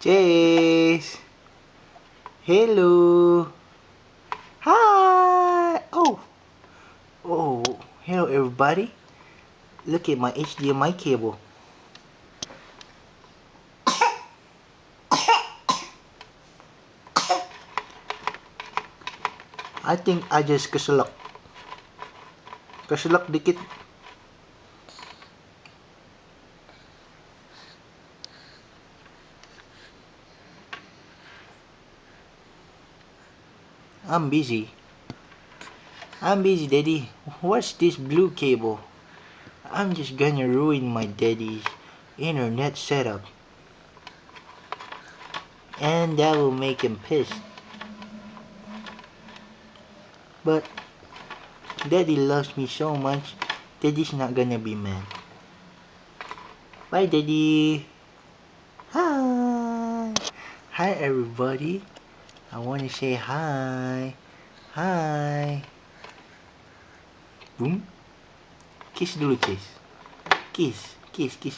Chase! Hello! Hi! Oh, hello everybody. Look at my HDMI cable. I think I just kasulak. Kasulak dikit. I'm busy. I'm busy, Daddy. What's this blue cable? I'm just gonna ruin my daddy's internet setup. And that will make him pissed. But Daddy loves me so much, Daddy's not gonna be mad. Bye, Daddy. Hi. Hi, everybody. I wanna say hi. Hi. Boom. Kiss dulu, Kiss. Kiss. Kiss. Kiss.